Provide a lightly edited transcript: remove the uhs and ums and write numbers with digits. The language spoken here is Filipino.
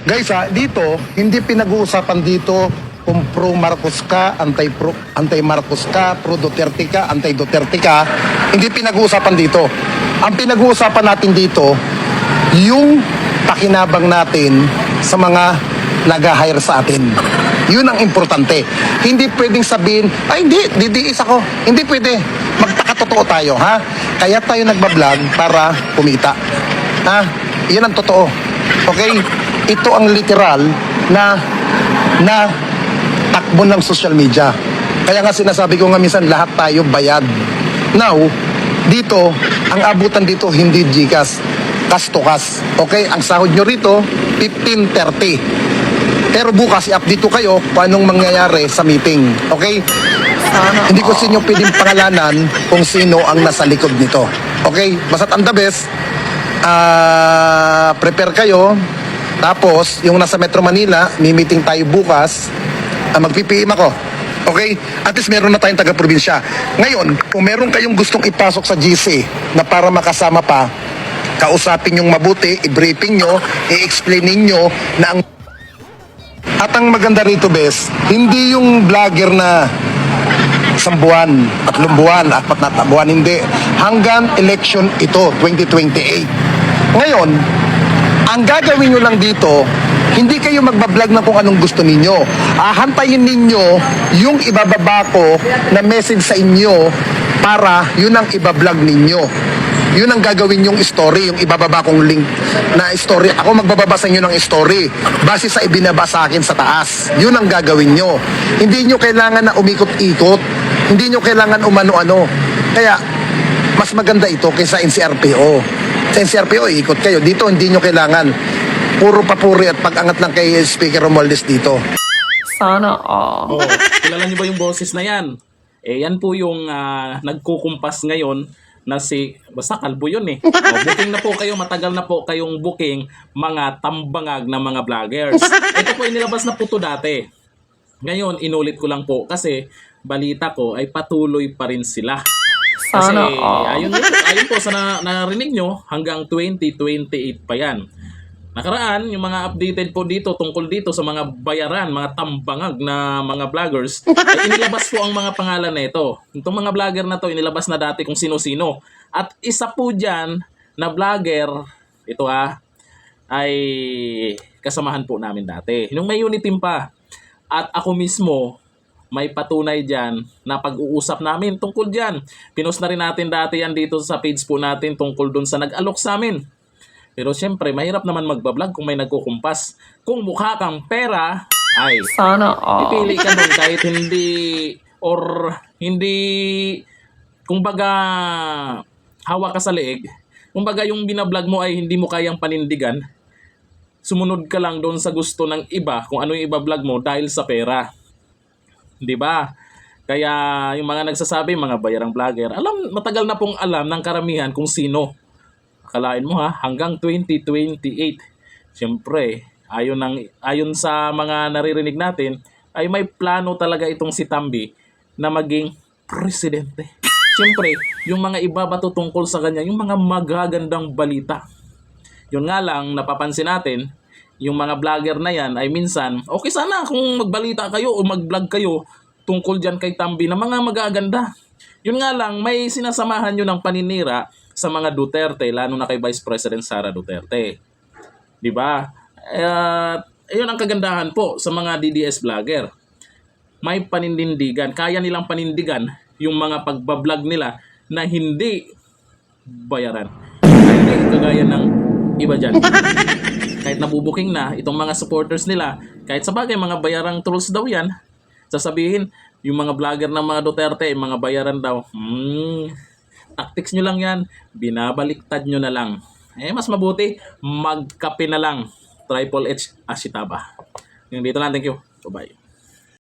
Guys dito, hindi pinag-uusapan dito kung pro Marcos ka, anti-Marcos ka, pro Duterte ka, anti-Duterte ka. Hindi pinag-uusapan dito. Ang pinag-uusapan natin dito, yung pakinabang natin sa mga nag-hire sa atin. Yun ang importante. Hindi pwedeng sabihin, ay hindi, didiis ako. Hindi pwede. Magpakatotoo tayo, ha? Kaya tayo nagbablog para kumita. Ha? Yan ang totoo. Okay? Ito ang literal na takbo ng social media. Kaya nga sinasabi ko nga minsan, lahat tayo bayad. Now, dito, ang abutan dito hindi GCash, cash to cash. Okay? Ang sahod nyo rito, 15.30. Pero bukas, i-update ko kayo kung anong mangyayari sa meeting. Okay? Hindi ko sa inyo pwedeng pangalanan kung sino ang nasa likod nito. Okay? Basta't ang the best, prepare kayo. Tapos, yung nasa Metro Manila, may meeting tayo bukas. Mag-PPM ako. Okay? At least meron na tayong taga-probinsya. Ngayon, kung meron kayong gustong ipasok sa GC na para makasama pa, kausapin yung mabuti, i-briefing nyo, i-explain ninyo na ang... At ang maganda rito, Bes, hindi yung vlogger na 1 buwan, 3 buwan, 4 buwan, hindi. Hanggang election ito, 2028. Ngayon, ang gagawin nyo lang dito, hindi kayo magbablog na kung anong gusto ninyo. Hantayin ninyo yung ibababa ko na message sa inyo para yun ang ibablog ninyo. Yun ang gagawin yung story, yung ibababa kong link na story. Ako magbababa sa inyo ng story base sa ibinaba sa akin sa taas. Yun ang gagawin nyo. Hindi nyo kailangan na umikot-ikot. Hindi nyo kailangan umano-ano. Kaya, mas maganda ito kaysa NCRPO. Sa NCRPO, ikot kayo. Dito, hindi nyo kailangan. Puro papuri at pag-angat lang kay Speaker Romualdez dito. Sana all. Oh, kilala niyo ba yung boses na yan? Yan po yung nagkukumpas ngayon na basta kalbo yun eh. Booking na po kayo, matagal na po kayong booking mga tambangag na mga vloggers. Ito po inilabas na po to dati. Ngayon, inulit ko lang po kasi balita ko ay patuloy pa rin sila. Kasi ayun po sa narinig nyo, hanggang 2028 pa yan. Nakaraan, yung mga updated po dito tungkol dito sa mga bayaran, mga tambangag na mga vloggers, ay inilabas po ang mga pangalan na ito. Itong mga vlogger na to, inilabas na dati kung sino-sino. At isa po dyan na vlogger, ito ay kasamahan po namin dati. Nung may unit team pa. At ako mismo, may patunay dyan na pag-uusap namin tungkol dyan. Pinost na rin natin dati yan dito sa page po natin tungkol dun sa nag-alok sa amin. Pero siyempre, mahirap naman magbablog kung may nagkukumpas. Kung mukha kang pera, ay Sana all. pipili ka nun kahit hindi, kumbaga, hawa ka sa leeg. Kumbaga, yung binablog mo ay hindi mo kayang panindigan. Sumunod ka lang doon sa gusto ng iba kung ano yung ibablog mo dahil sa pera. Di ba? Kaya yung mga nagsasabi, mga bayarang vlogger, matagal na pong alam ng karamihan kung sino. Akalain mo hanggang 2028. Siyempre, ayon sa mga naririnig natin, ay may plano talaga itong si Tambi na maging presidente. Siyempre, yung mga ibabato tungkol sa kanya, yung mga magagandang balita. Yun nga lang, napapansin natin, yung mga vlogger na yan ay minsan, okay sana kung magbalita kayo o mag-vlog kayo tungkol dyan kay Tambi na mga magaganda. Yun nga lang, may sinasamahan nyo ng paninira sa mga Duterte, lalo na kay Vice President Sara Duterte. Diba? Ayun ang kagandahan po sa mga DDS vlogger. May panindigan, kaya nilang panindigan yung mga pagbablog nila na hindi bayaran. Hindi kagaya ng iba dyan. Kahit nabubuking na itong mga supporters nila, kahit sa bagay mga bayarang trolls daw yan, sasabihin, yung mga vlogger ng mga Duterte, mga bayaran daw, tactics nyo lang yan, binabaliktad nyo na lang. Mas mabuti, magkape na lang. Triple H Ashitaba. Yung dito lang, thank you. Bye-bye.